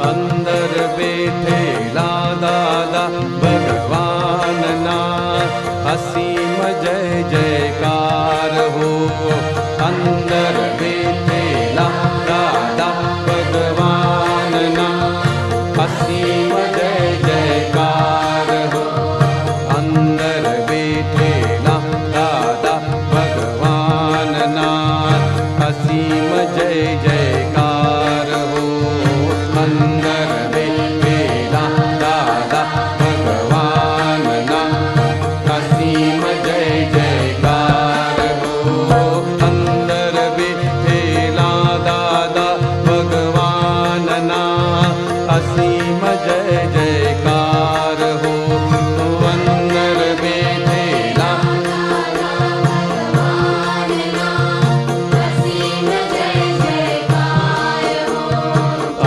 અંદર બેઠેલા દાદા ભગવાનના અસીમ જય જયકાર હો. અંદર બેઠેલા દાદા ભગવાનના અસીમ જય જયકાર હો. અંદર બેઠેલા દાદા ભગવાનના અસીમ જય જયકાર હો. અંદર બેઠેલા દાદા ભગવાનના અસીમ જય જયકાર હો. અંદર બેઠેલા દાદા ભગવાનના અસીમ જય જયકાર હો. અંદર બેઠેલા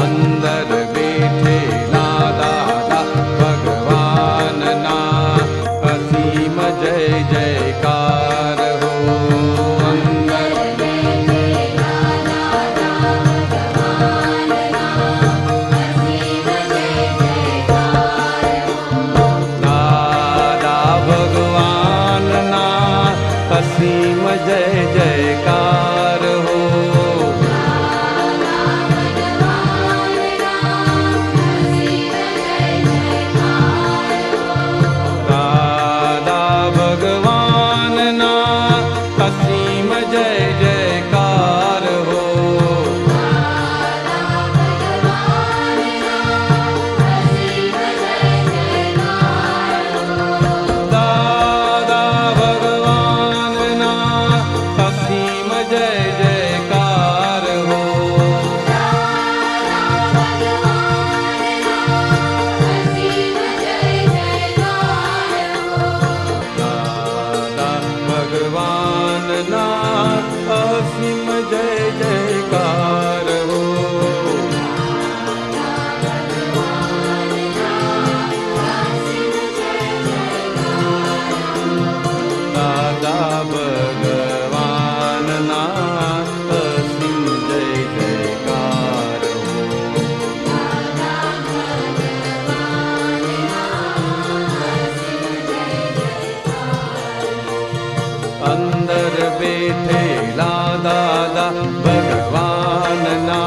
અંદર બેઠેલા દાદા ભગવાનના અસીમ જય જયકાર હો. અંદર દાદા ભગવાનના અસીમ જય જયકાર હો. દાદા ભગવાનના અસીમ જય જયકાર હો. દાદા ભગવાનના અસીમ જય જયકાર હો. દાદા ભગવાનના અસીમ જય જયકાર હો. દાદા ભગવાનના અસીમ જય જયકાર હો. અંદર બેઠેલા દાદા ભગવાનના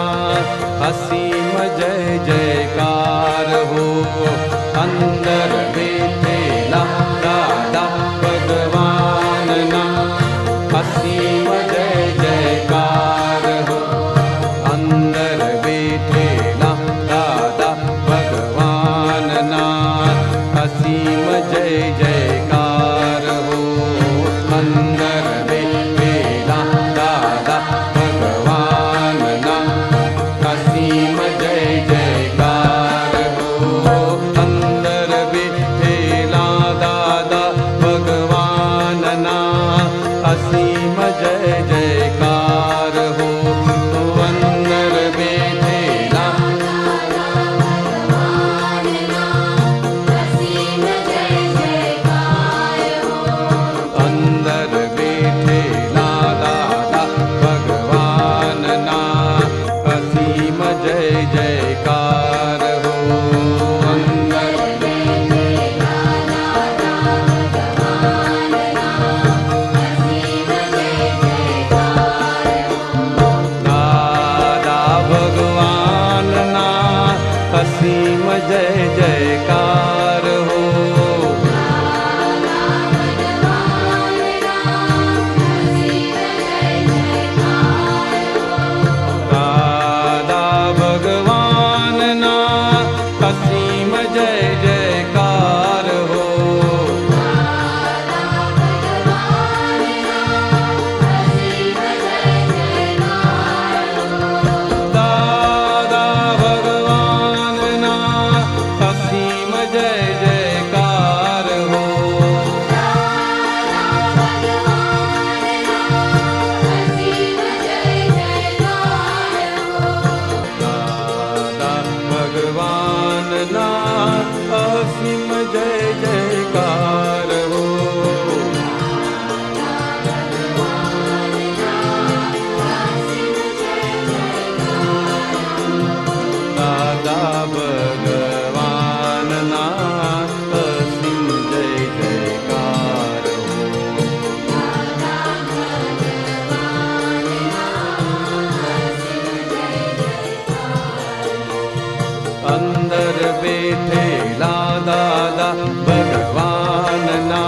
અસીમ જય જયકાર હો. અંદર બેઠેલા દાદા ભગવાનના અસીમ જય જયકાર હો. અંદર બેઠેલા દાદા ભગવાનના અસીમ જય જયકાર હો. અંદર બેઠેલા દાદા ભગવાનના અસીમ જય જયકાર દાદા ભગવાનના અસીમ જય જયકાર અંદર બેઠેલા દાદા ભગવાનના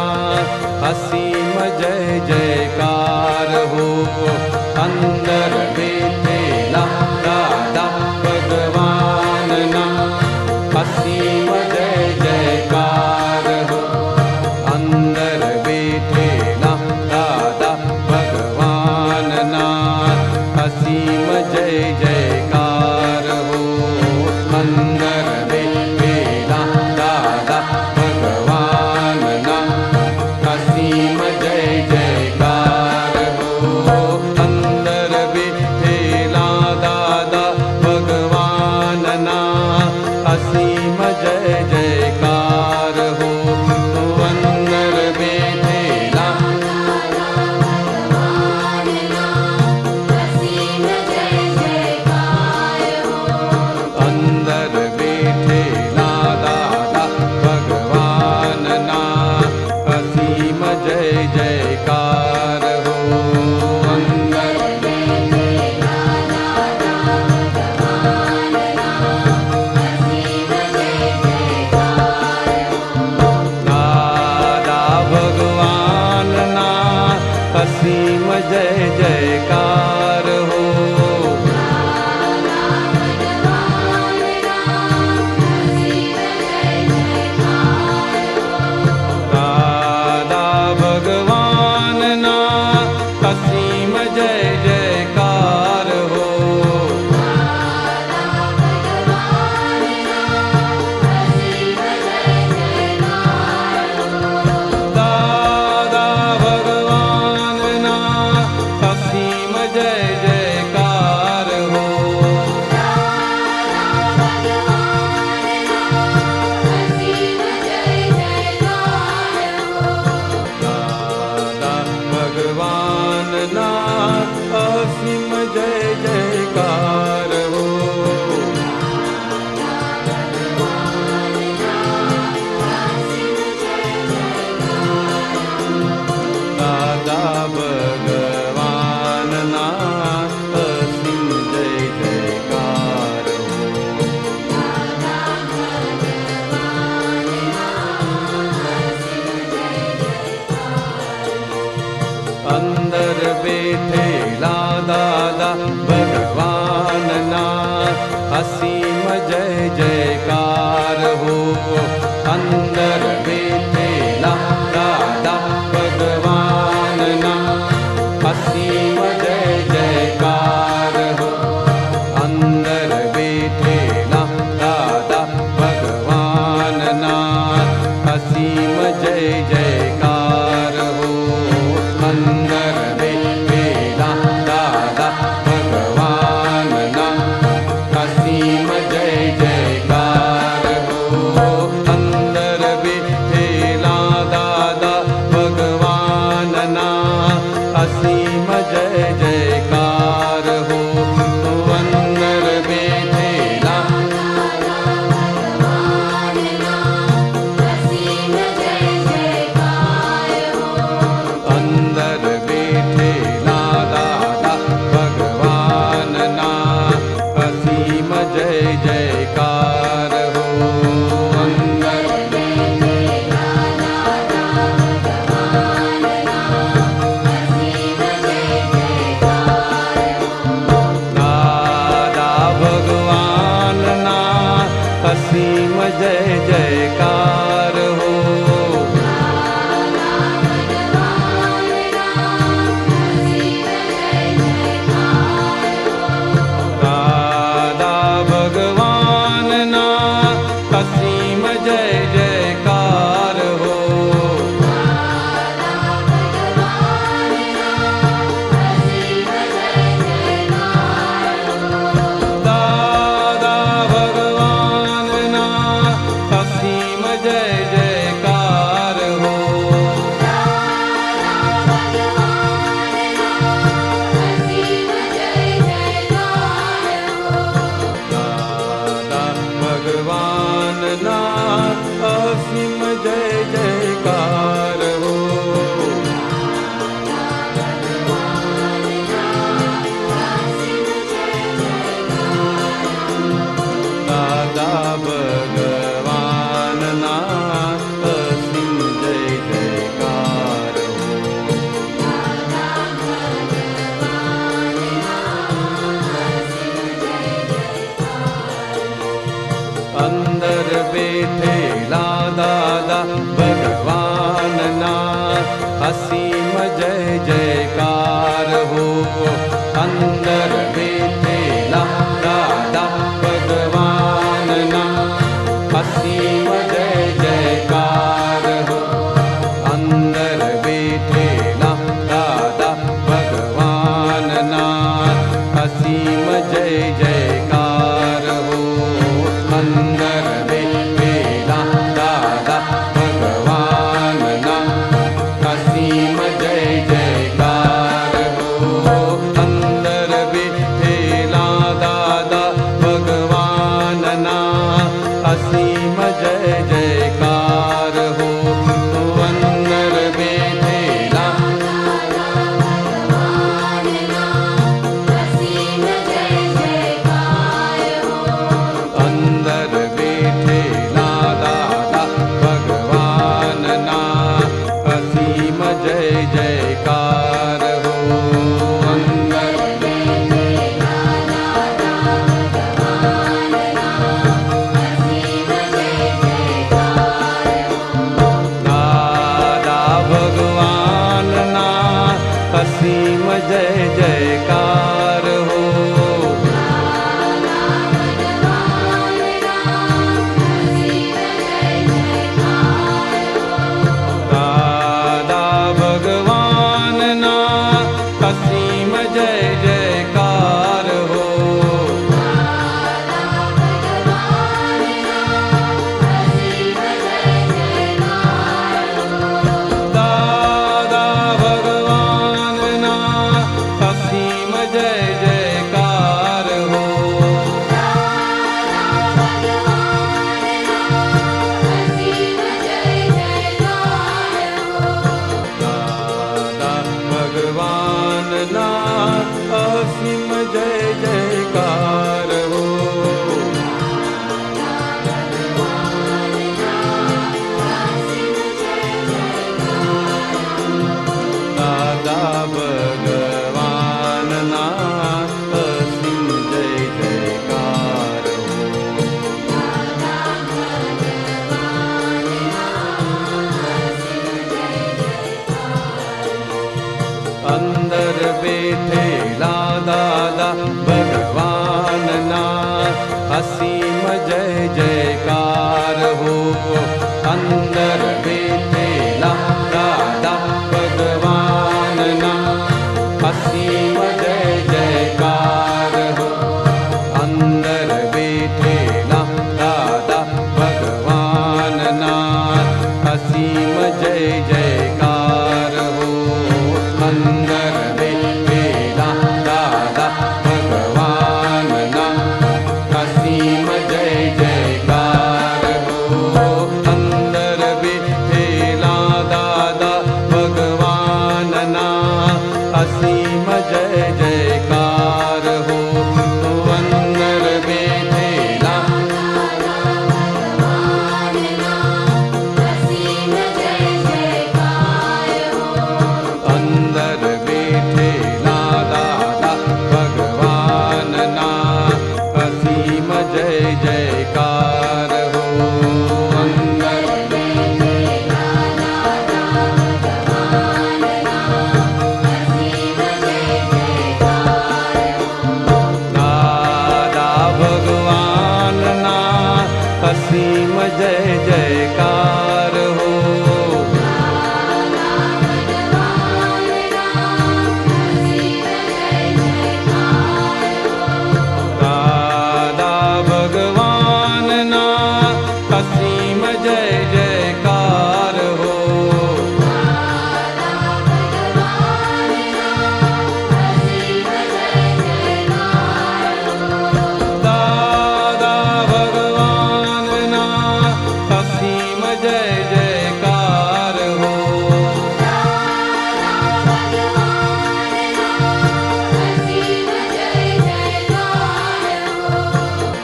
અસીમ જય જયકાર હો અંદર બેઠેલા દાદા ભગવાનના અસીમ જય જયકાર હો અંદર બેઠેલા દાદા ભગવાનના અસીમ જય જયકાર હો અંદર બેઠેલા દાદા ભગવાનના અસીમ જય જયકાર હો અંદર બેઠેલા દાદા ભગવાનના અસીમ જય જયકાર હો અંદર બેઠેલા અંદર બેઠેલા દાદા ભગવાનના અસીમ જય જયકાર હો અંદર દાદા ભગવાનના અસીમ જય જયકાર હો દાદા ભગવાનના અસીમ જય જયકાર હો દાદા ભગવાનના અસીમ જય જયકાર હો દાદા ભગવાનના અસીમ જય જયકાર હો દાદા ભગવાનના અસીમ જય જયકાર હો અંદર બેઠેલા દાદા ભગવાનના અસીમ જય જયકાર હો અંદર બેઠેલા દાદા ભગવાનના અસીમ જય જયકાર હો અંદર બેઠેલા દાદા ભગવાનના અસીમ જય જયકાર હો અંદર બેઠેલા દાદા ભગવાનના અસીમ જય જયકાર હો અંદર બેઠેલા દાદા ભગવાનના અસીમ જય જયકાર હો અંદર બેઠેલા અંદર બેઠેલા દાદા ભગવાનના અસીમ જય જયકાર હો અંદર દાદા ભગવાનના અસીમ જય જયકાર હો દાદા ભગવાનના અસીમ જય જયકાર હો દાદા ભગવાનના અસીમ બેઠેલા દાદા ભગવાનના અસીમ જય જયકાર હો. અંદર બેઠેલા દાદા ભગવાનના અસીમ જય જયકાર હો. અંદર બેઠેલા દાદા ભગવાનના અસીમ જય જયકાર હો. અંદર બેઠેલા દાદા ભગવાનના અસીમ જય જયકાર હો. અંદર બેઠેલા દાદા ભગવાનના અસીમ જય જયકાર હો. અંદર બેઠેલા અંદર બેઠેલા દાદા ભગવાનના અસીમ જય જયકાર હો. અંદર દાદા ભગવાનના અસીમ જય જયકાર હો. દાદા ભગવાનના અસીમ જય જયકાર હો. દાદા ભગવાનના અસીમ જય જયકાર હો. દાદા ભગવાનના અસીમ જય જયકાર હો. દાદા ભગવાનના અસીમ જય જયકાર હો. અંદર બેઠેલા દાદા ભગવાનના અસીમ જય જયકાર હો. અંદર બેઠેલા દાદા ભગવાનના અસીમ જય જયકાર હો. અંદર બેઠેલા દાદા ભગવાનના અસીમ જય જયકાર હો. અંદર બેઠેલા દાદા ભગવાનના અસીમ જય જયકાર હો. અંદર બેઠેલા દાદા ભગવાનના અસીમ જય જયકાર હો. અંદર બેઠેલા અંદર બેઠેલા દાદા ભગવાનના અસીમ જય જયકાર હો. અંદર દાદા ભગવાનના અસીમ જય જયકાર હો. દાદા ભગવાનના અસીમ જય જયકાર હો. દાદા ભગવાનના અસીમ જય જયકાર હો.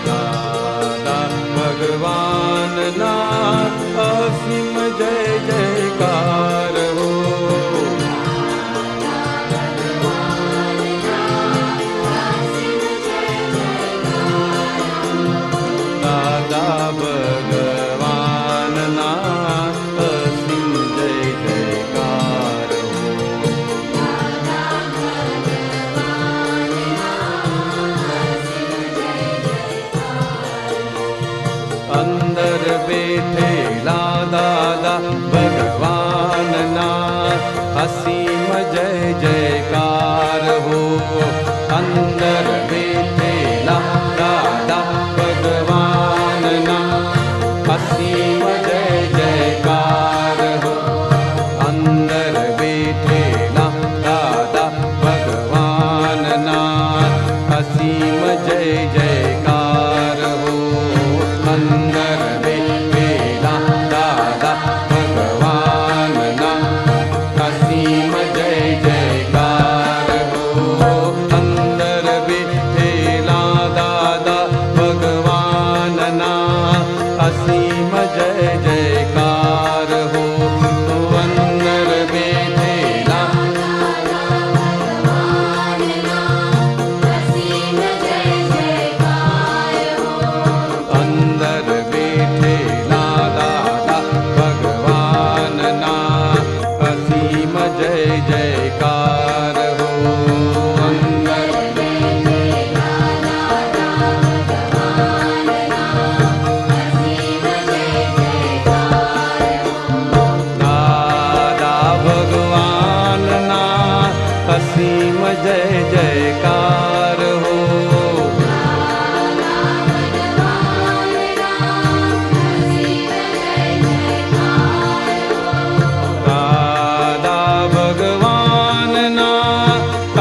દાદા ભગવાનના અસીમ જય જયકાર હો. દાદા ભગવાન जय जयकार हो अंदर बेठेला दादा भगवान ना असीम जय जयकार हो अंदर बेठेला दादा भगवान ना असीम जय जयकार हो अंदर बेठेला अंदर बेठेला दादा भगवान ना असीम जय जयकार हो अंदर दादा भगवान ना असीम जय जयकार हो दादा भगवान ना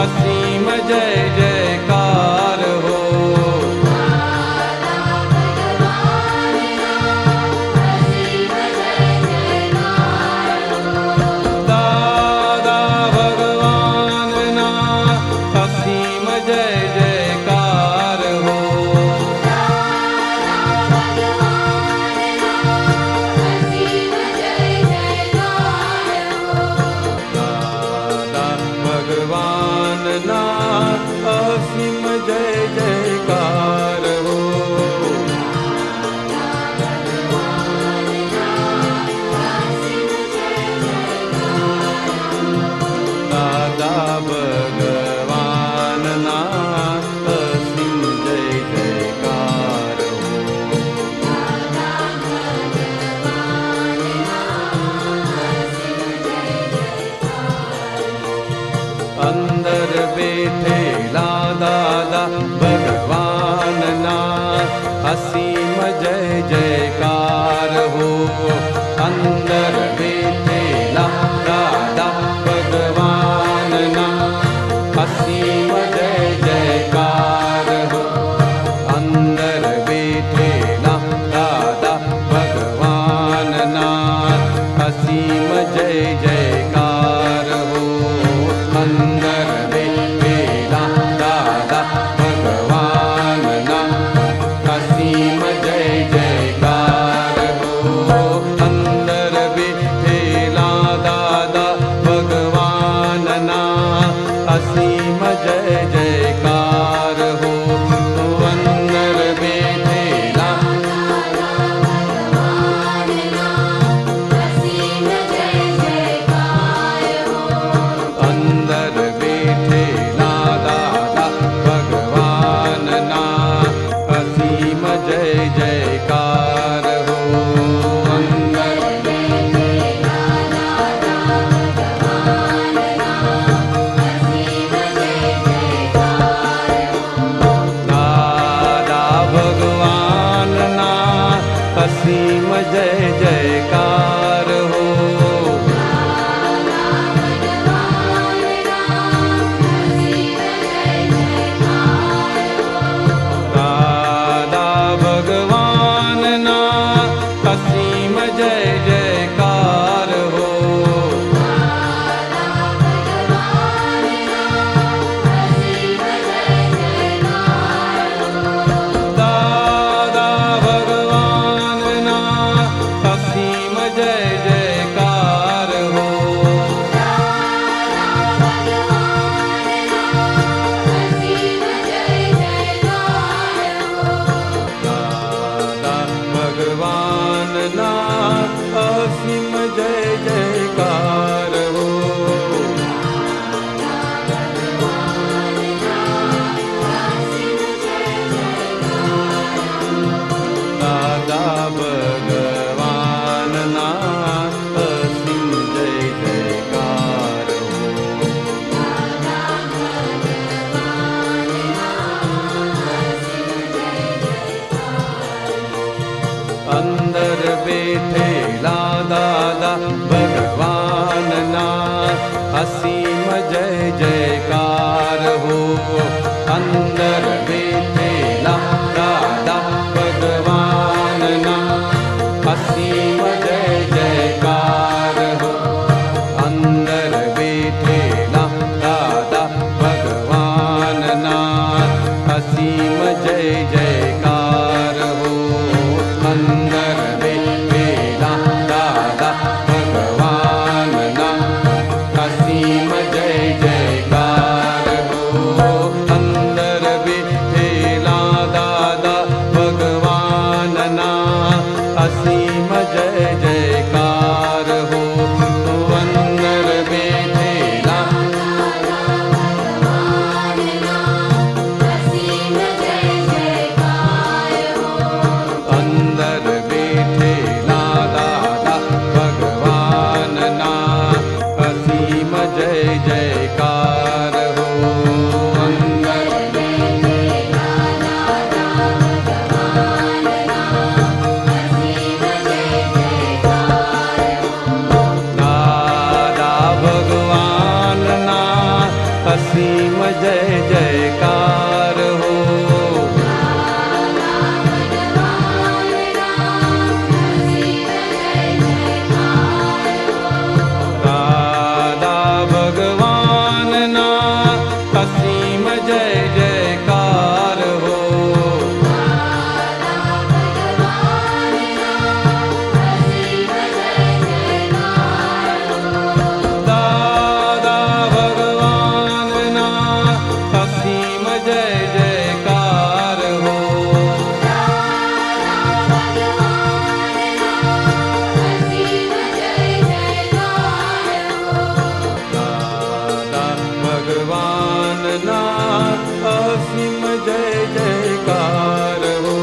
असीम जय जयकार हो दादा भगवान ना असीम जय जयकार हो दादा भगवान ना असीम जय जयकार हो दादा भगवान ना असीम जय जयकार हो अंदर बैठेला दादा भगवान ना असीम जय जयकार हो अंदर बैठेला दादा भगवान ना असीम जय जयकार हो अंदर बैठेला दादा भगवान ना असीम जय जयकार हो अंदर बैठेला दादा भगवान ना असीम जय जयकार हो अंदर बैठेला दादा भगवान ना असीम जय जयकार हो अंदर बैठेला अंदर बैठेला दादा भगवान ना असीम जय जयकार हो अंदर दादा भगवान ना असीम जय जयकार हो दादा भगवान ना असीम जय जयकार हो दादा भगवान ना असीम जयकार हो अंदर बेठेला दादा भगवान ना असीम जय जयकार हो अंदर बेठेला दादा भगवान ना असीम जय जयकार हो अंदर बेठेला अंदर बेठेला दादा भगवान ना असीम जय जयकार हो अंदर दादा भगवान ना असीम जय जयकार हो दादा भगवान ना असीम जय जयकार हो दादा भगवान ना असीम जय जयकार हो दादा भगवान ना असीम जय जयकार हो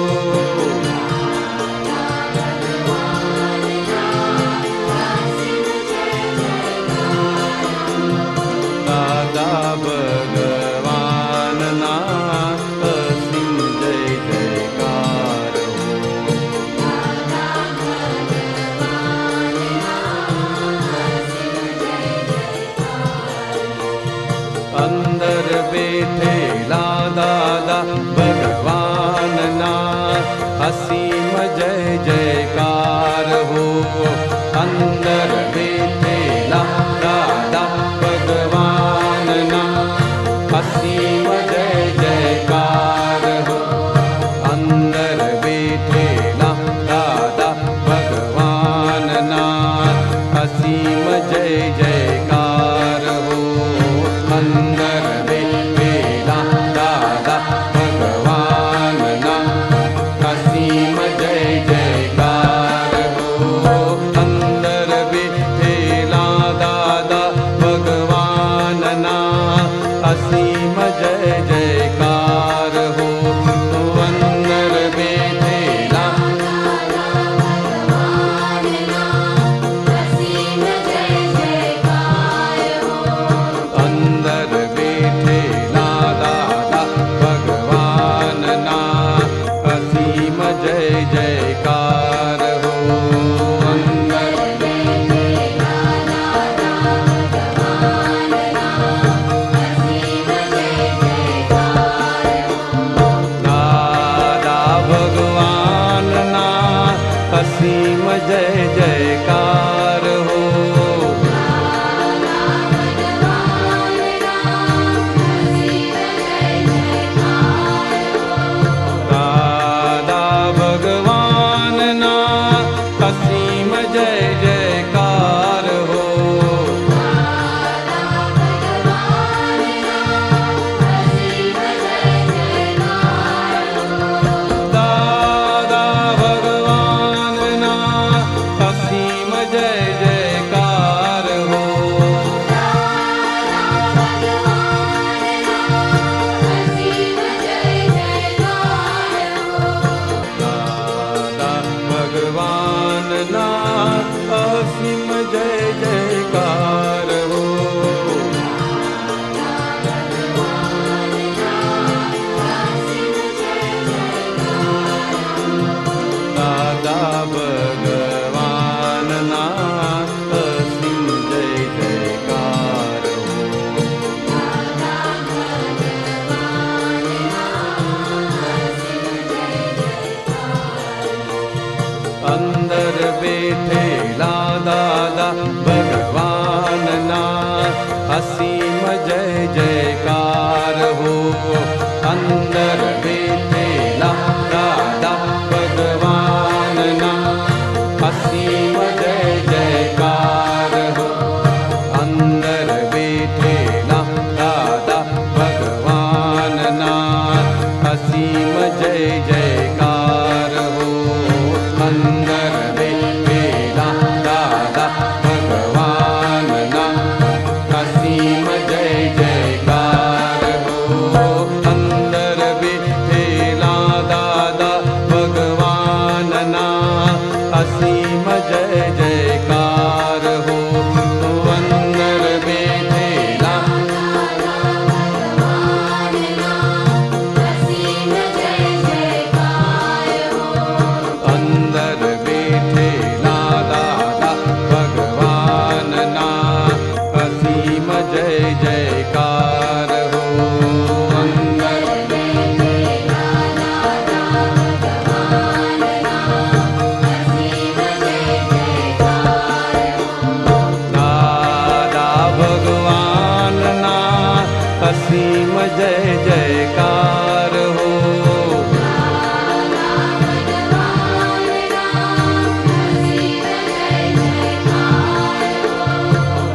दादा भगवान ना असीम जय जयकार हो अंदर बेठेला दादा भगवान ना असीम जय जयकार हो अंदर बेठेला दादा भगवान ना असीम जय जयकार हो अंदर बेठेला दादा भगवान ना असीम जय जयकार हो अंदर बेठेला दादा भगवान ना असीम जय जयकार हो अंदर बेठेला दादा भगवान ना असीम जय जयकार हो अंदर बेठेला अंदर बेठेला दादा भगवान ना असीम जय जयकार हो अंदर दादा भगवान ना असीम जय जयकार हो दादा भगवान ना असीम जय जयकार हो दादा भगवान ना असीम जय जयकार हो दादा भगवान ना असीम जय जयकार हो दादा भगवान ना असीम जय जयकार हो अंदर बेठेला दादा भगवान ना असीम जय जयकार हो अंदर बेठेला जय जयकार हो अंदर बेठेला दादा भगवान ना असीम जय जयकार हो अंदर बेठेला दादा भगवान ना असीम जय जयकार हो अंदर बेठेला अंदर बेठेला दादा भगवान ना असीम जय जयकार हो अंदर दादा भगवान ना असीम जय जयकार हो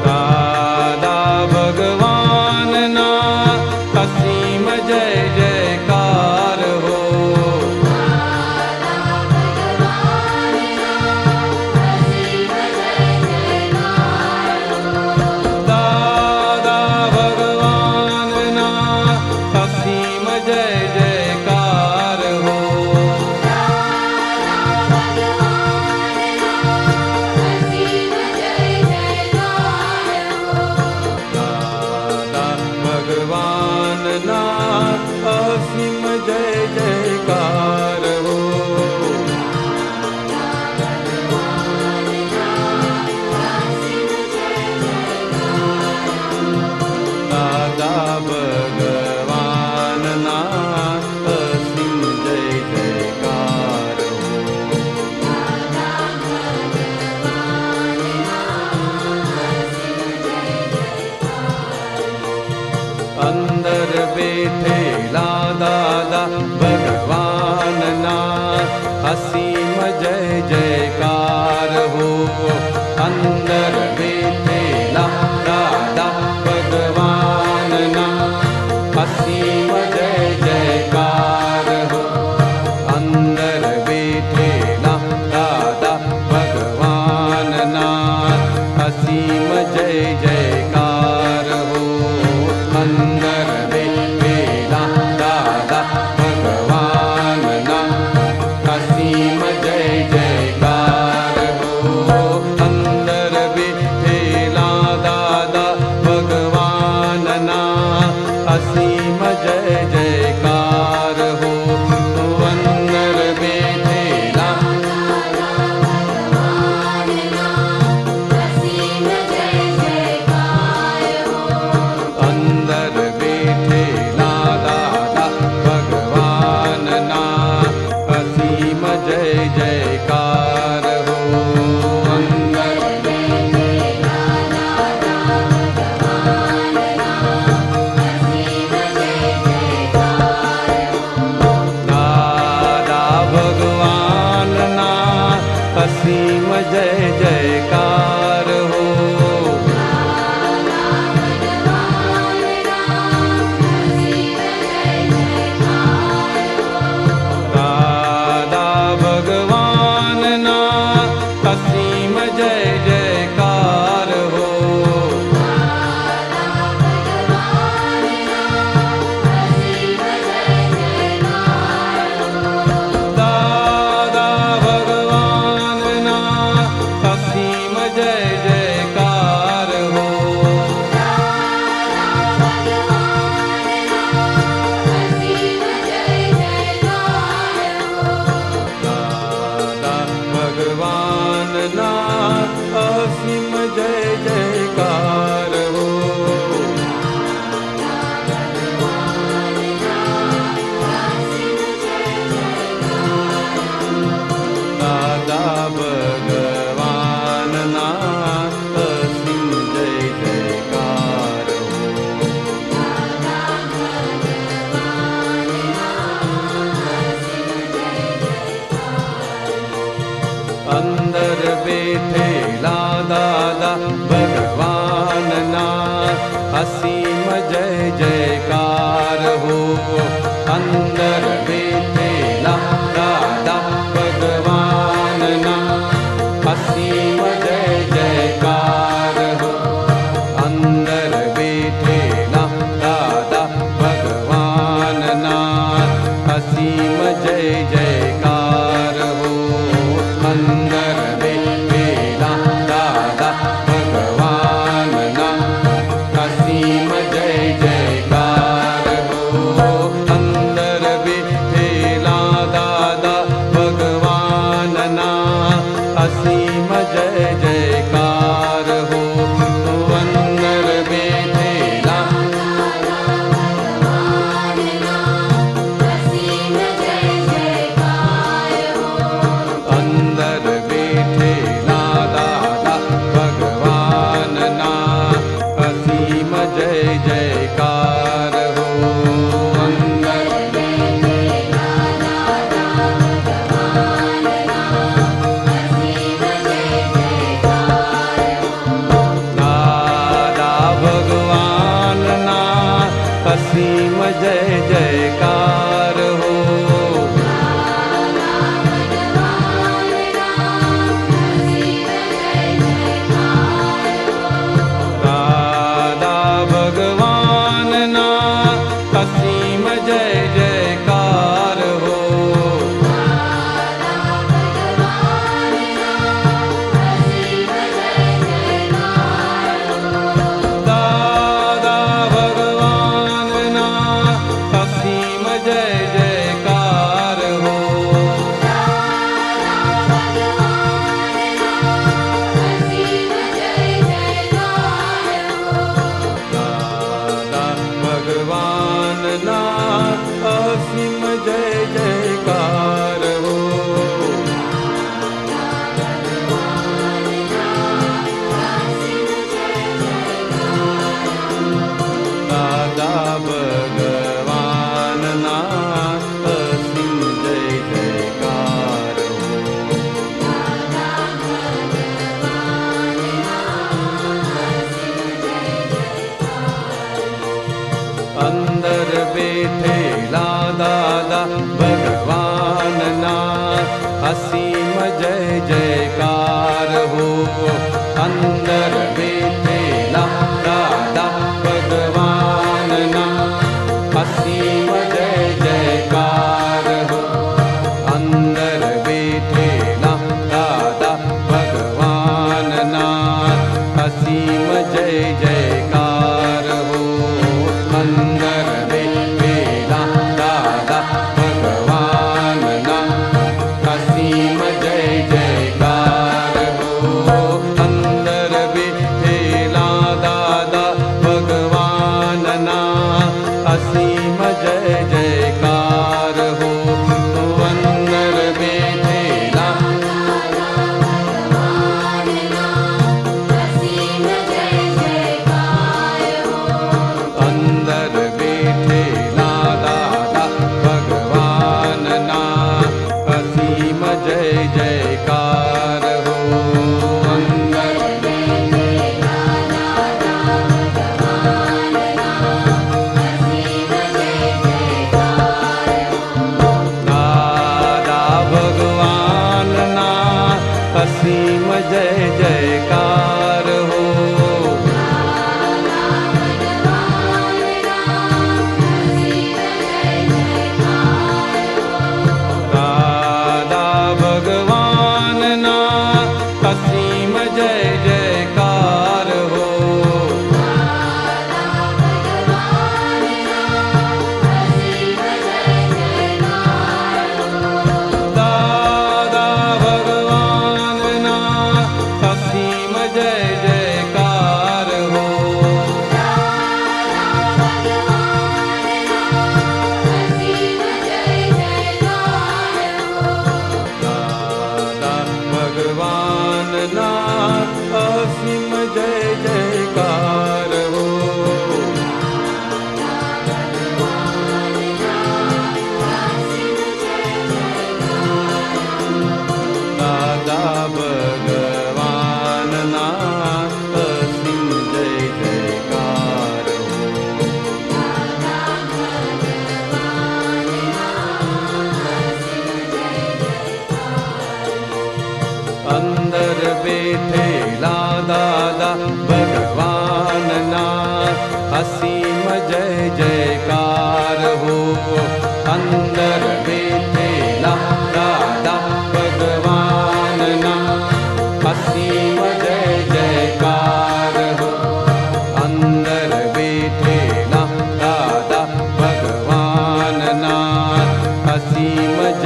दादा भगवान ना असीम जय जयकार हो दादा भगवान ना असीम जय जयकार हो दादा भगवान ना असीम जय जयकार हो दादा भगवान ना असीम जय जयकार हो अंदर बेठेला दादा भगवान ना असीम जय जयकार हो अंदर बेठेला दादा भगवान ना असीम जय जयकार हो अंदर बेठेला दादा भगवान ना असीम जय जयकार हो अंदर बेठेला दादा भगवान ना असीम जय जयकार हो अंदर बेठेला दादा भगवान ना असीम जय जयकार हो अंदर बेठेला अंदर बेठेला दादा भगवान ना असीम जय जयकार हो अंदर दादा भगवान ना असीम जय जयकार हो दादा भगवान ना असीम जय जयकार हो दादा भगवान ना असीम जय जयकार हो दादा भगवान ना असीम जय जयकार हो दादा भगवान ना असीम जय जयकार हो अंदर बेठेला दादा भगवान ना असीम जय जयकार हो अंदर बेठे जय जयकार हो अंदर बेठेला दादा भगवान ना असीम जय जयकार हो अंदर बेठेला दादा भगवान ना असीम जय जयकार हो अंदर बेठेला असीम जय जयकार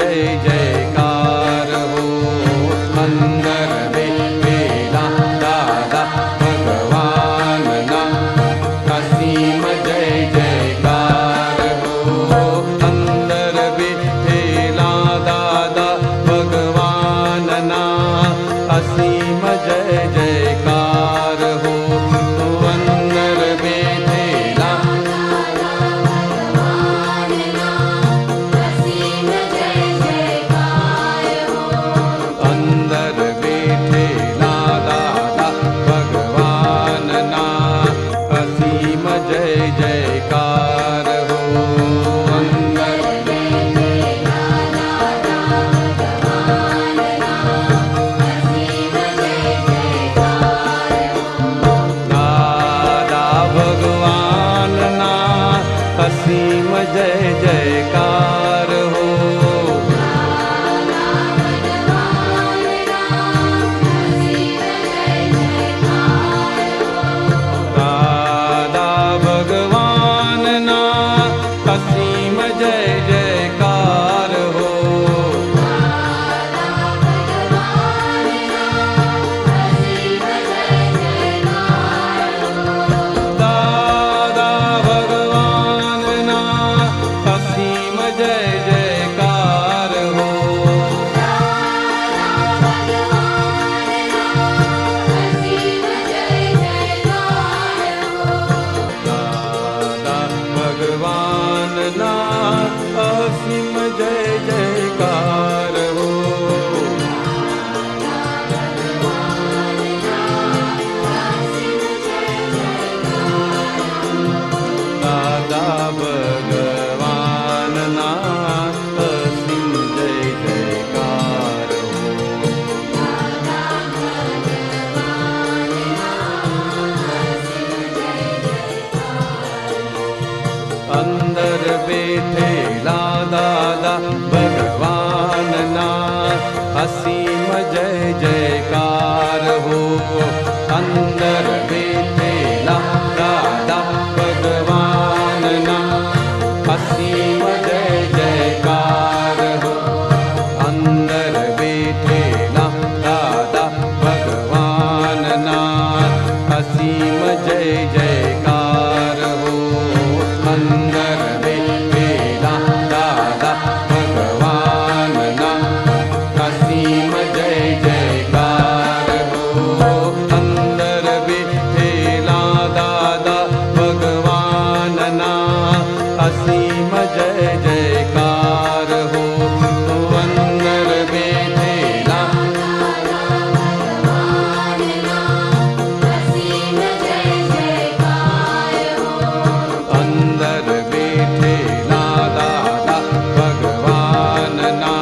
जय जयकार हो अंदर बेठेला दादा भगवानना असीम जय जयकार हो अंदर बेठेला दादा भगवानना असीम जय जयकार हो अंदर बेठेला अंदर बेठेला दादा भगवानना असीम जय जयकार हो अंदर दादा भगवानना असीम जय जयकार हो दादा भगवानना असीम जय जयकार हो दादा भगवानना असीम जय जयकार हो दादा भगवानना असीम जय जयकार हो दादा भगवानना असीम जय जयकार हो अंदर बेठेला दादा भगवानना असीम जय जयकार हो अंदर बेठेला दादा भगवानना असीम जय जयकार हो अंदर बेठेला दादा भगवानना असीम जय जयकार हो अंदर बेठेला दादा भगवानना असीम जय जयकार हो अंदर बेठेला दादा भगवानना असीम जय जयकार हो अंदर बेठेला अंदर बेठेला दादा भगवानना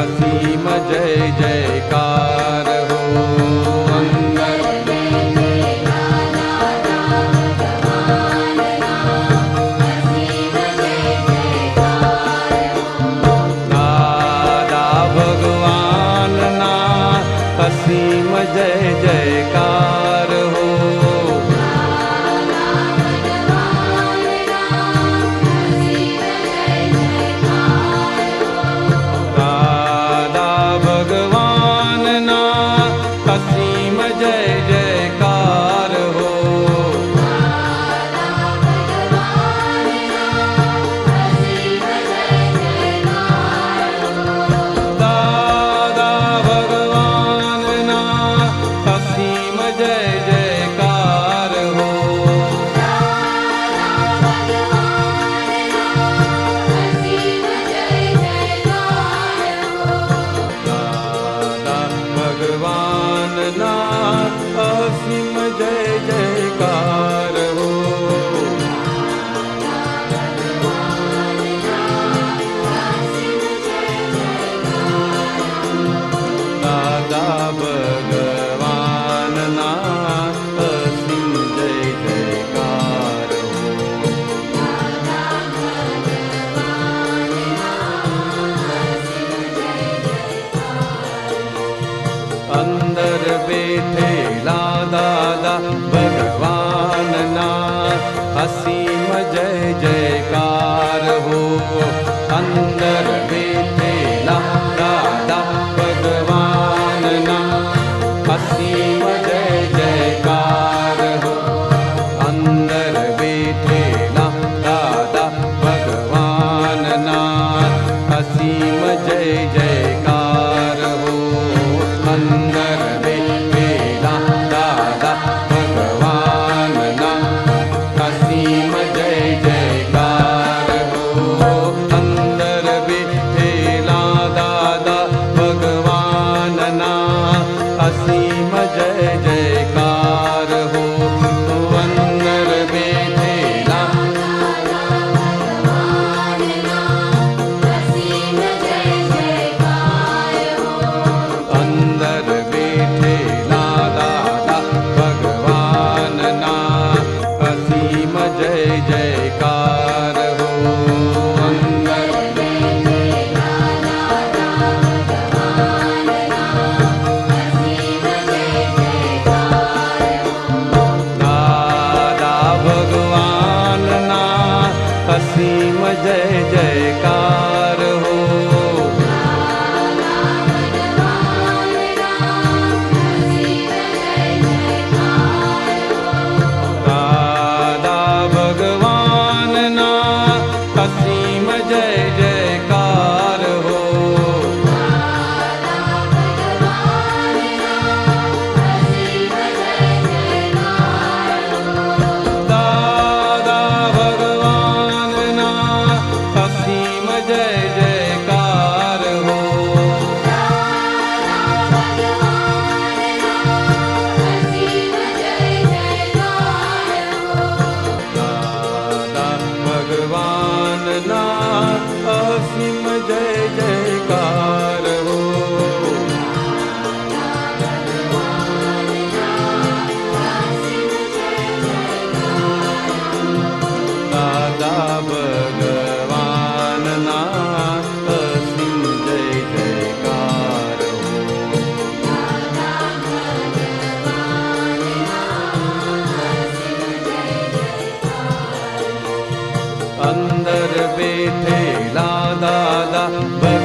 असीम जय जयकार हो अंदर दादा भगवानना असीम जय जयकार हो दादा भगवानना असीम जय जयकार हो दादा भगवानना असीम जय जयकार हो दादा भगवानना असीम जय जयकार हो दादा भगवानना असीम जय जयकार हो अंदर बेठेला दादा भगवानना असीम जय जयकार हो अंदर बेठेला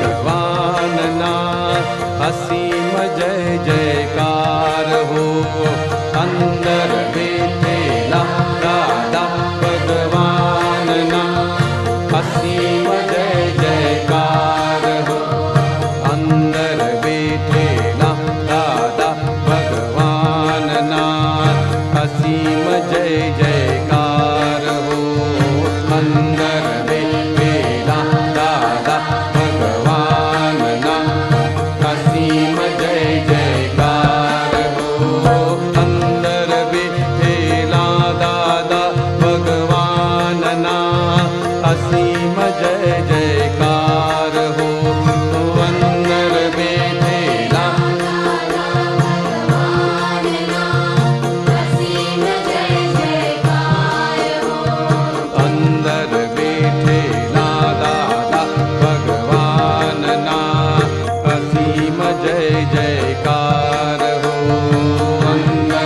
ભગવાનના અસીમ જય જયકાર હો. અંદર બેઠેલા દાદા ભગવાનના અસીમ જય જયકાર હો. અંદર બેઠેલા દાદા ભગવાનના અસીમ જય જયકાર હો. અંદર બેઠેલા દાદા ભગવાનના અસીમ જય જયકાર હો. અંદર બેઠેલા દાદા ભગવાનના અસીમ જય જયકાર હો. અંદર બેઠેલા અંદર બેઠેલા દાદા ભગવાનના અસીમ જય જયકાર હો. અંદર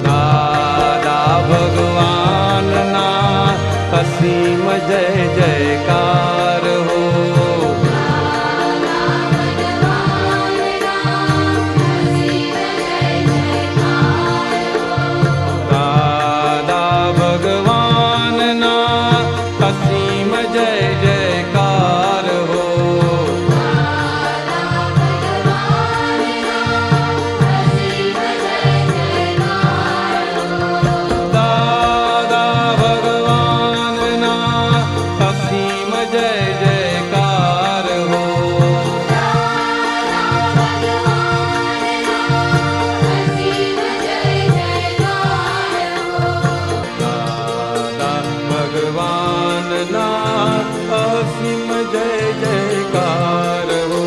દાદા ભગવાનના અસીમ જય જયકાર હો. દાદા ભગવાનના અસીમ જય જયકાર હો. દાદા ભગવાનના અસીમ જય જયકાર હો. દાદા ભગવાનના અસીમ જય જયકાર હો.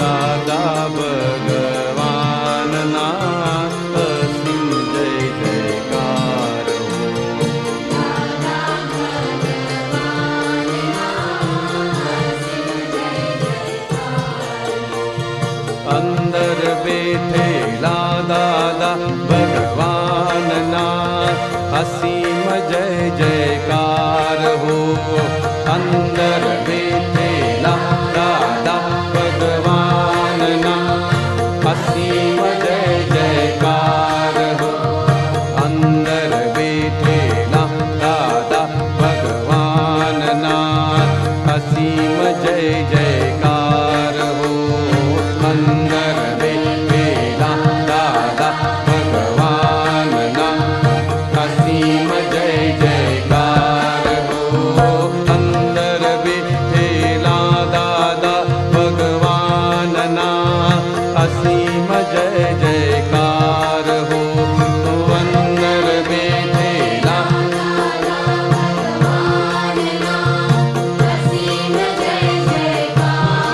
દાદા ભગવાનના અસીમ જય જયકાર હો. અંદર બેઠેલા દાદા ભગવાનના અસીમ જય જયકાર હો. અંદર બેઠેલા દાદા ભગવાનના અસીમ જય જયકાર હો. અંદર બેઠેલા દાદા ભગવાનના અસીમ જય જયકાર હો. અંદર બેઠેલા દાદા ભગવાનના અસીમ જય જયકાર હો. અંદર બેઠેલા દાદા ભગવાનના અસીમ જય જયકાર હો. અંદર બેઠેલા અસીમ જય જયકાર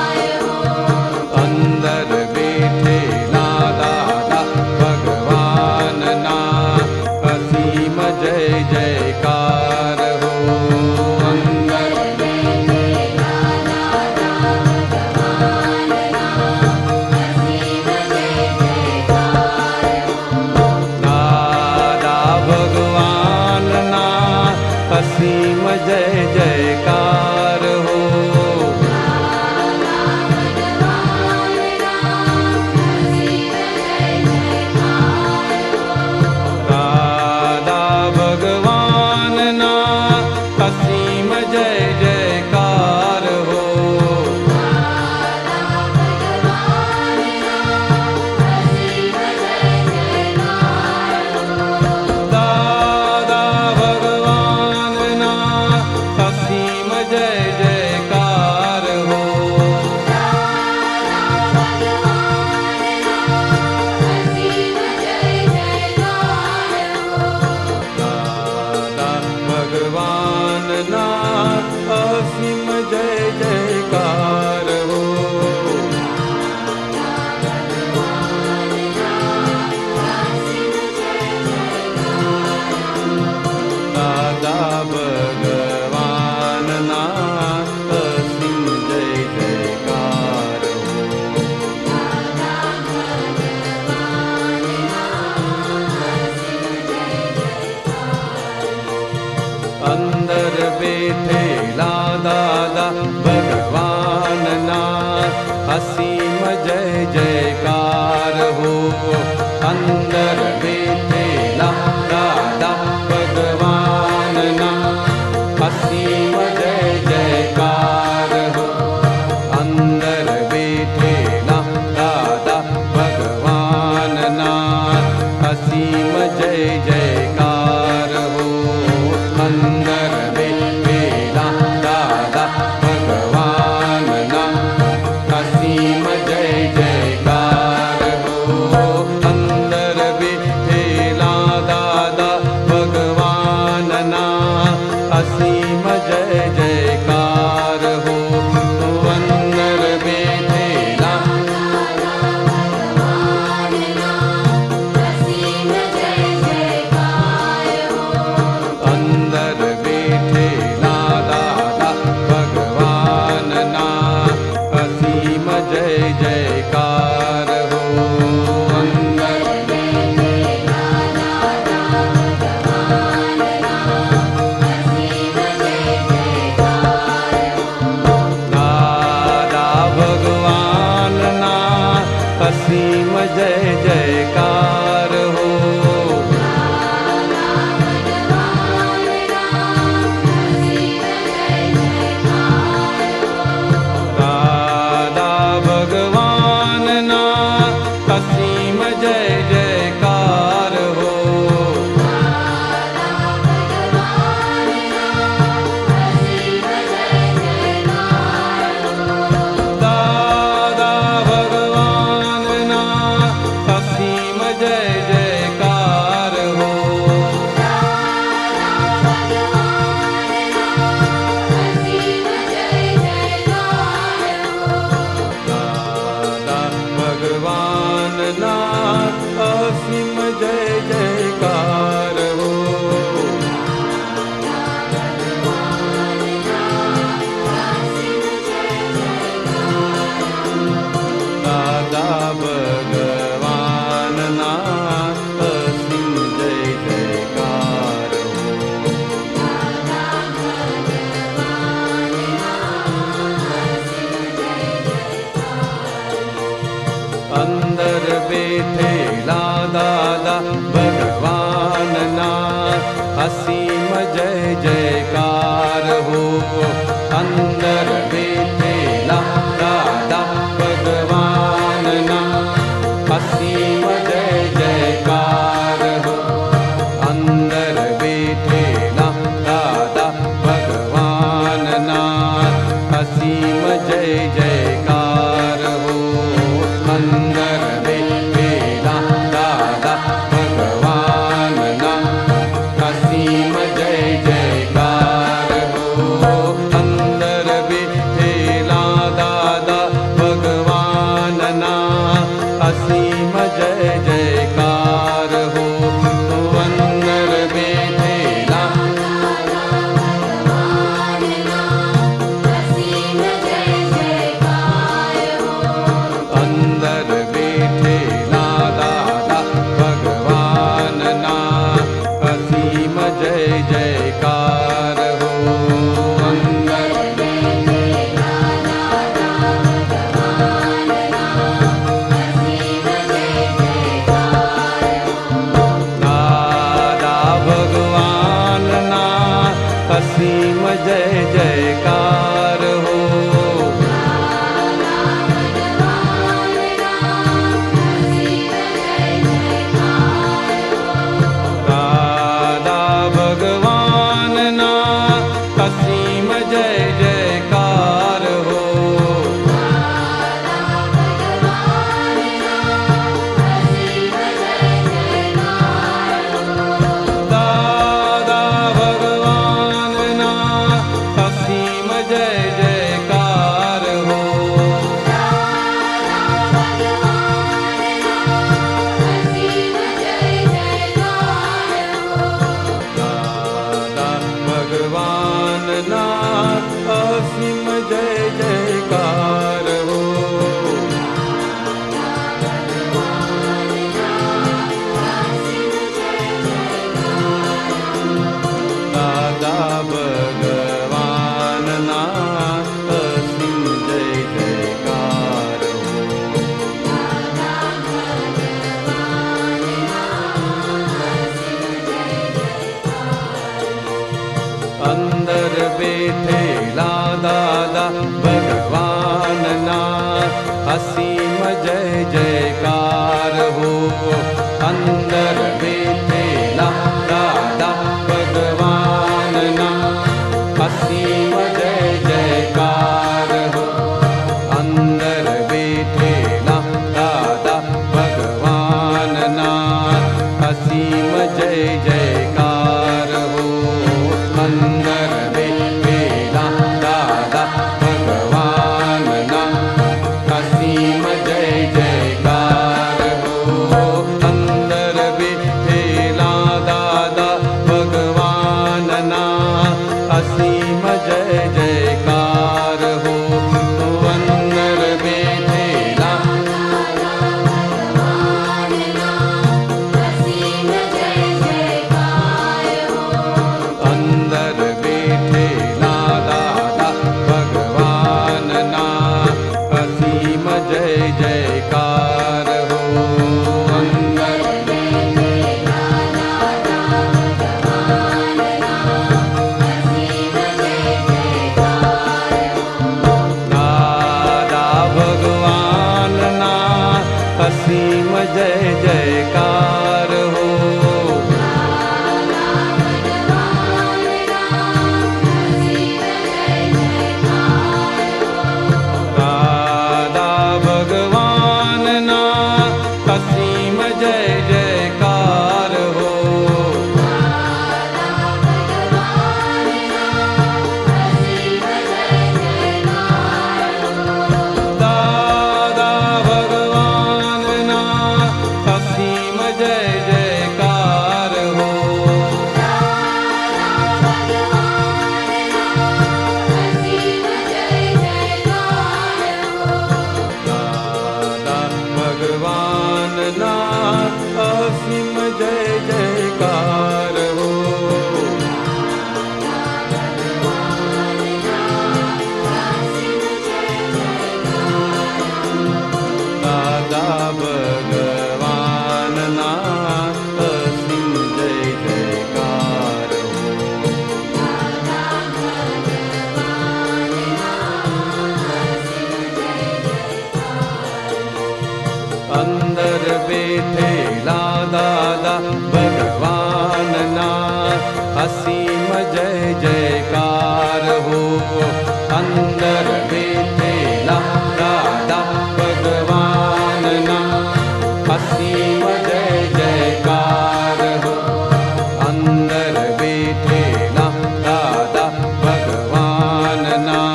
અસીમ જય જયકાર હો અંદર બેઠેલા દાદા ભગવાનના અસીમ જય જયકાર હો અંદર બેઠેલા દાદા ભગવાનના અસીમ જય જયકાર હો અંદર બેઠેલા દાદા ભગવાનના અસીમ જય જયકાર હો અંદર બેઠેલા દાદા ભગવાનના અસીમ જય જયકાર હો અંદર બેઠેલા અંદર બેઠેલા દાદા ભગવાનના અસીમ જય જયકાર હો અંદર દાદા ભગવાનના અસીમ જય જયકાર હો દાદા ભગવાનના અસીમ જય જયકાર હો દાદા ભગવાનના અસીમ જય જયકાર હો દાદા ભગવાનના અસીમ જય જયકાર હો દાદા ભગવાનના અસીમ જય જયકાર હો અંદર બેઠેલા દાદા ભગવાનના અસીમ જય જયકાર હો અંદર બેઠેલા દાદા ભગવાનના અસીમ જય જયકાર હો અંદર બેઠેલા દાદા ભગવાનના અસીમ જય જયકાર હો અંદર બેઠેલા દાદા ભગવાનના અસીમ જય જયકાર હો અંદર બેઠેલા દાદા ભગવાનના અસીમ જય જયકાર હો અંદર બેઠેલા અંદર બેઠેલા દાદા ભગવાનના અસીમ જય જયકાર હો અંદર બેઠેલા દાદા ભગવાનના અસીમ જય બેઠેલા દાદા ભગવાનના અસીમ જય જયકાર હો. અંદર બેઠેલા દાદા ભગવાનના અસીમ જય જયકાર હો. અંદર બેઠેલા દાદા ભગવાનના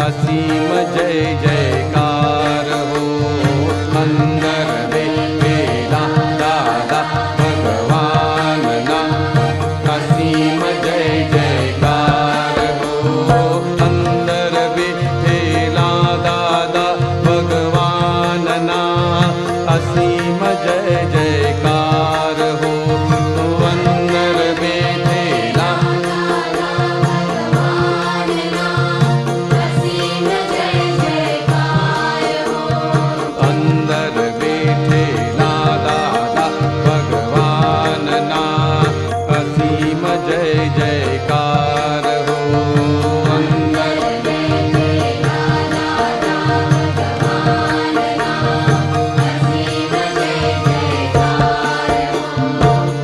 અસીમ જય જયકાર હો. અંદર બેઠેલા દાદા ભગવાનના અસીમ જય જયકાર હો. અંદર બેઠેલા દાદા ભગવાનના અસીમ જય જયકાર હો. અંદર બેઠેલા અંદર બેઠેલા દાદા ભગવાનના અસીમ જય જયકાર હો. અંદર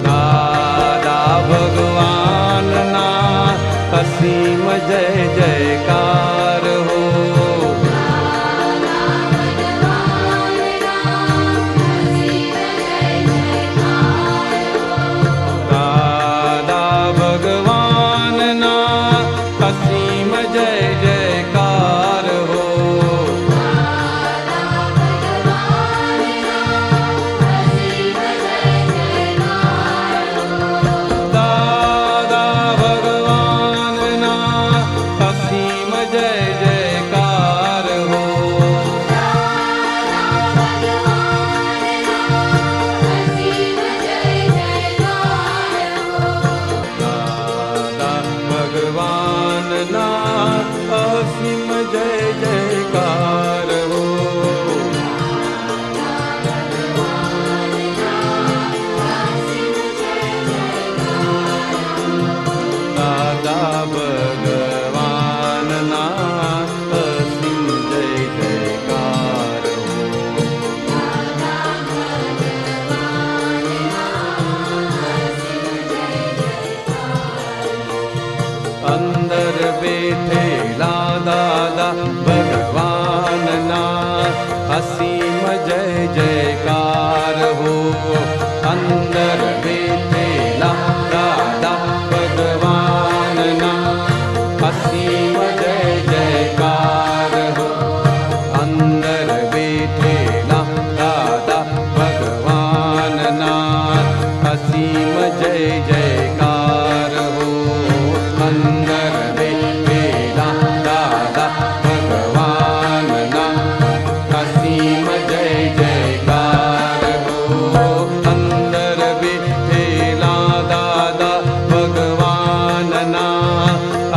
દાદા ભગવાનના અસીમ જય જયકાર હો. દાદા ભગવાનના અસીમ જય જયકાર હો. દાદા ભગવાનના અસીમ જય જયકાર હો. દાદા ભગવાનના અસીમ જય જયકાર હો. દાદા ભગવાનના અસીમ જય જયકાર હો. અંદર બેઠેલા દાદા ભગવાનના અસીમ જય જયકાર હો. અંદર બેઠેલા દાદા ભગવાનના અસીમ જય જયકાર હો. અંદર બેઠેલા દાદા ભગવાનના અસીમ જય જયકાર હો. અંદર બેઠેલા દાદા ભગવાનના અસીમ જય જયકાર હો. અંદર બેઠેલા દાદા ભગવાનના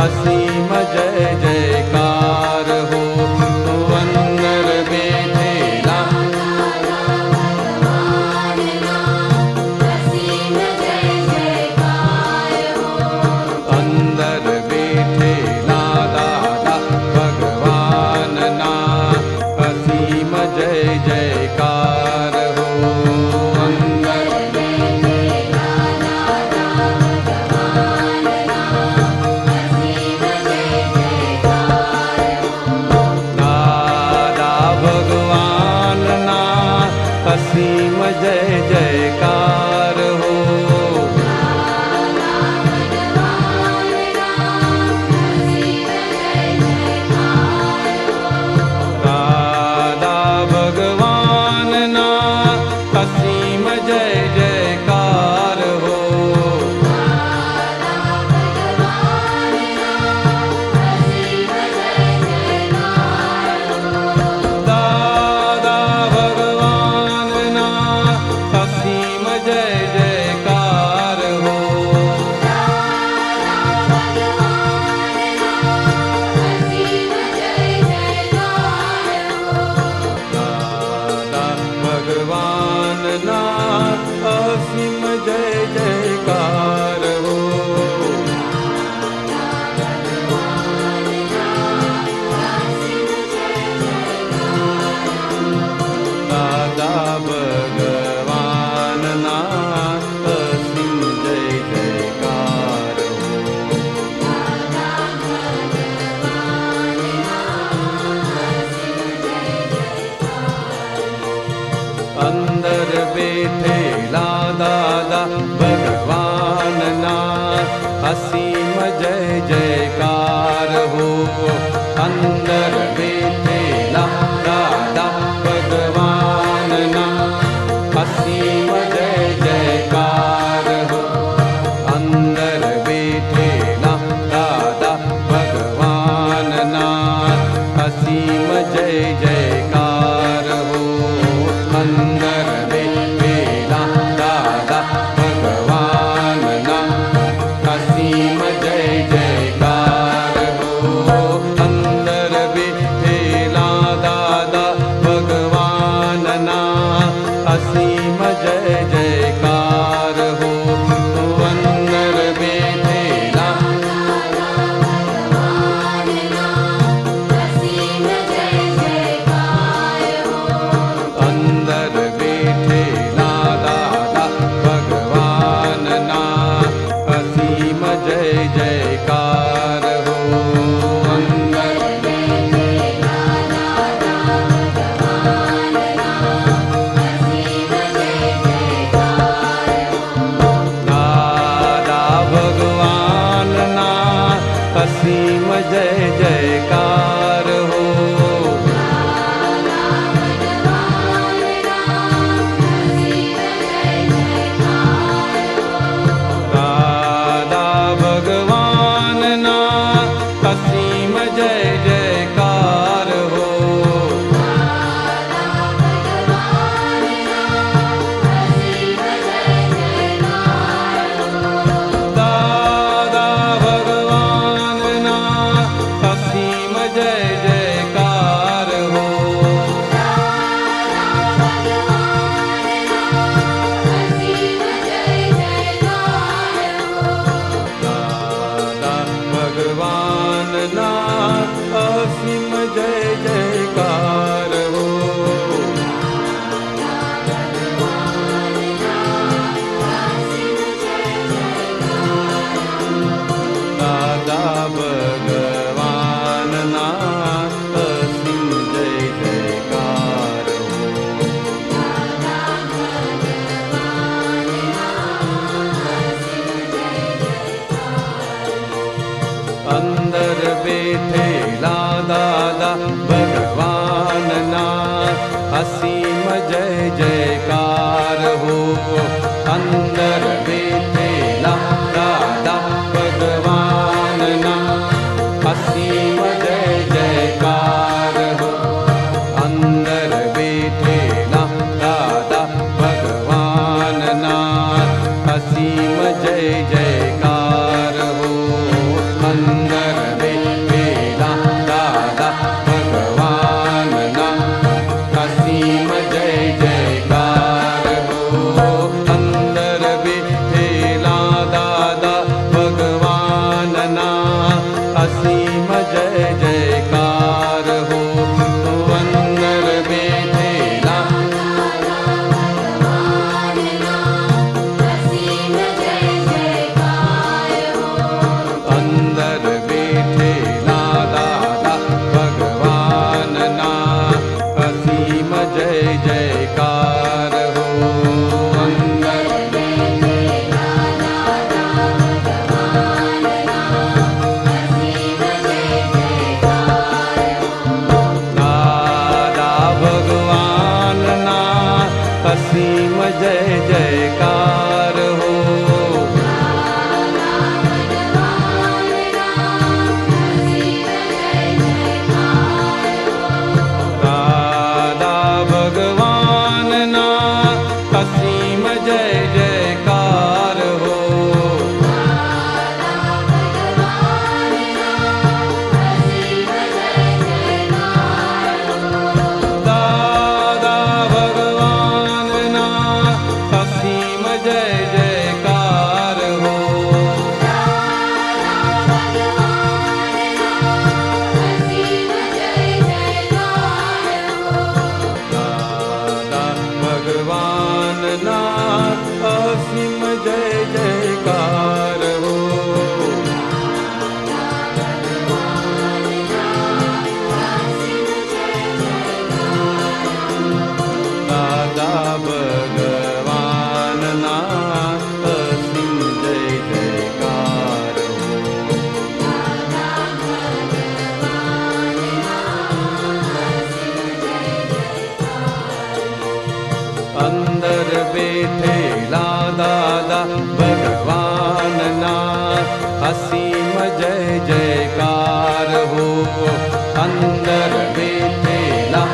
અસીમ જય જયકાર હો. અંદર બેઠેલા અંદર બેઠેલા દાદા ભગવાનના અસીમ જય જયકાર હો. અંદર દાદા ભગવાનના અસીમ જય જયકાર હો. દાદા ભગવાનના અસીમ જય જયકાર હો. દાદા ભગવાનના અસીમ जयकार हो अंदर बेठेला दादा भगवान ना असीम जय जयकार हो अंदर बेठेला दादा भगवान ना असीम जय जयकार हो अंदर बेठेला अंदर बेठेला दादा भगवान ना असीम जय जयकार हो अंदर दादा भगवान ना असीम जय जयकार हो दादा भगवान ना असीम जय जयकार हो दादा भगवान ना असीम जय जयकार हो दादा भगवान ना असीम जय जयकार हो दादा भगवान ना असीम जय जयकार हो अंदर बैठेला दादा भगवान ना असीम जय जयकार हो अंदर बैठेला दादा भगवान ना असीम जय जयकार हो अंदर बैठेला दादा भगवान ना असीम जय जयकार हो अंदर बेठेला दादा भगवान ना असीम जय जयकार हो अंदर बेठेला दादा भगवान ना असीम जय जयकार हो अंदर बेठेला अंदर बैठेला दादा भगवान ना असीम जय जयकार हो अंदर दादा भगवान ना असीम जय जयकार हो दादा भगवान ना असीम जय जयकार हो दादा भगवान ना असीम जय जयकार हो दादा भगवान ना असीम जय जयकार हो दादा भगवान ना असीम जय जयकार हो अंदर बैठेला दादा भगवान ना असीम जय जयकार हो अंदर बैठेला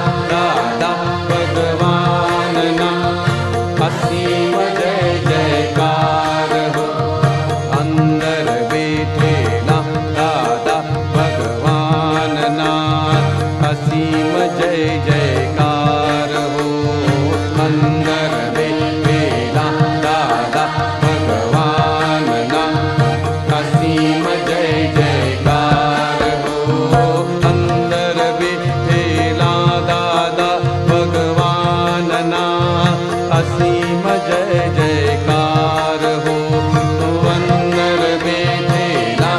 असीम जय जयकार हो। अंदर बेठेला दादा भगवान ना असीम जय जयकार हो। अंदर बेठेला दादा भगवान ना असीम जय जयकार हो। अंदर बेठेला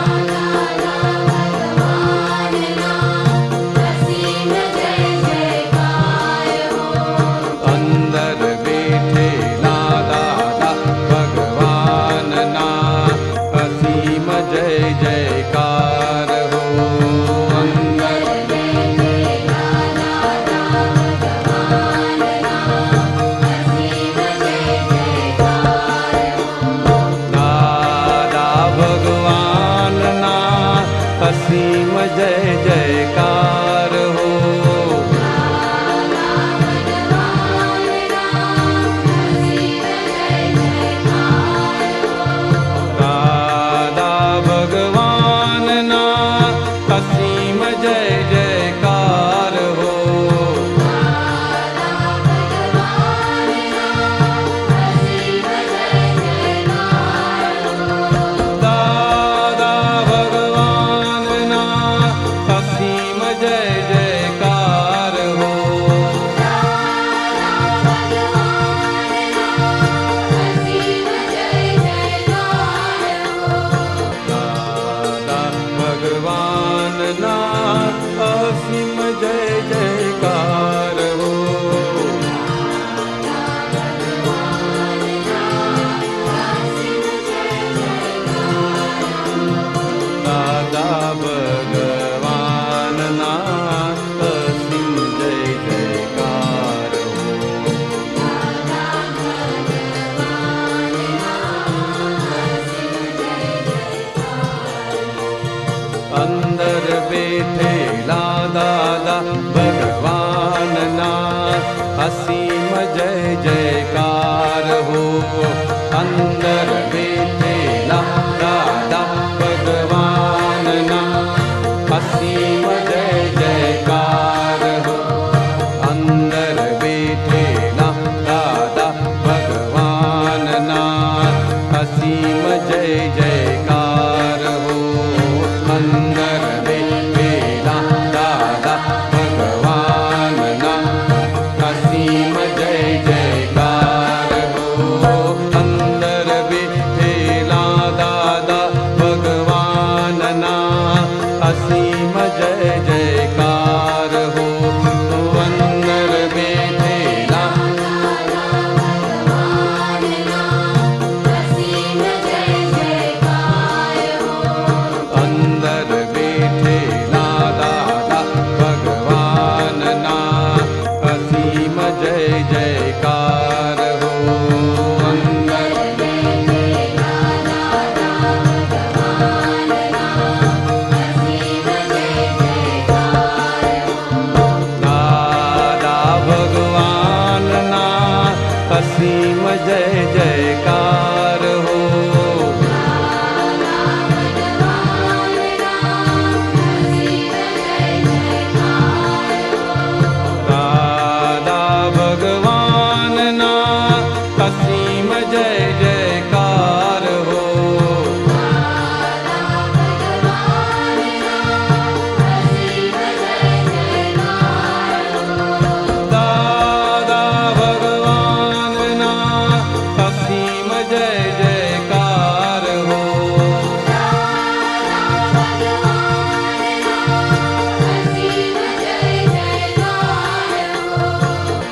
अंदर बेठेला दादा भगवान ना असीम जय जयकार हो। अंदर दादा भगवान ना असीम जय जयकार हो। दादा भगवान ना असीम जय जयकार हो। दादा भगवान ना असीम जय जयकार हो। दादा भगवान ना असीम जय जयकार हो। दादा भगवान ना असीम जय जयकार हो। अंदर बेठेला दादा भगवान ना असीम जय जयकार हो। अंदर बेठेला दादा भगवान ना असीम जय जयकार हो। अंदर बेठेला दादा भगवान ना असीम जय जयकार हो। अंदर बेठेला दादा भगवान ना असीम जय जयकार हो। अंदर बेठेला दादा भगवान ना असीम जय जयकार हो। अंदर बेठेला अंदर बेठेला दादा भगवान ना असीम जय जयकार हो। अंदर दादा भगवान ना असीम जय जयकार हो। दादा भगवान ना असीम जय जयकार हो। दादा भगवान ना असीम जय जयकार हो।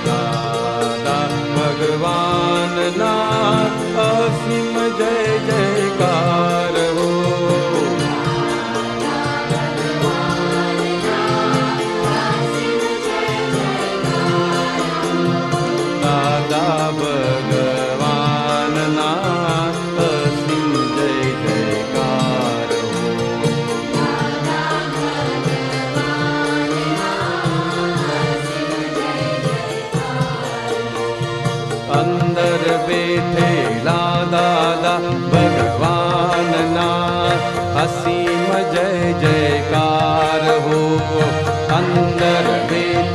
दादा भगवान ना असीम जय जयकार हो। दादा भगवान ना असीम जय जयकार हो। अंदर बेठेला दादा भगवान ना असीम जय जयकार हो। अंदर बेठेला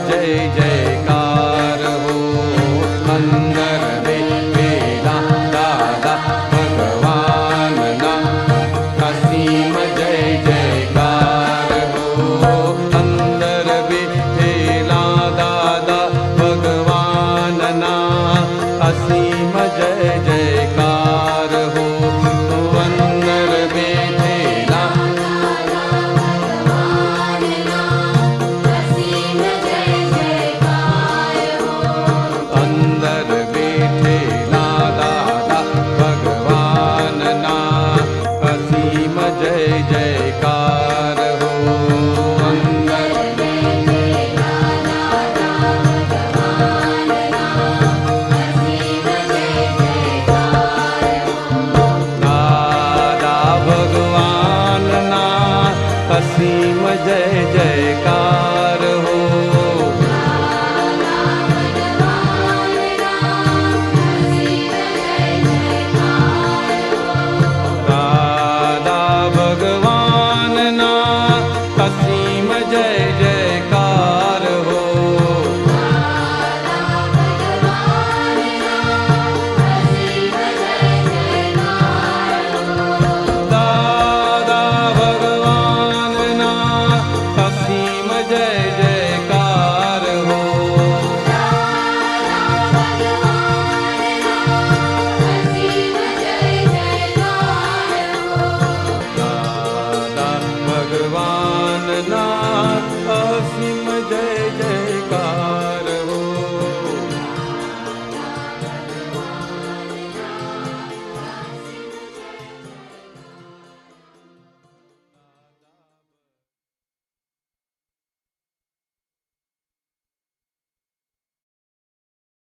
जय जयकार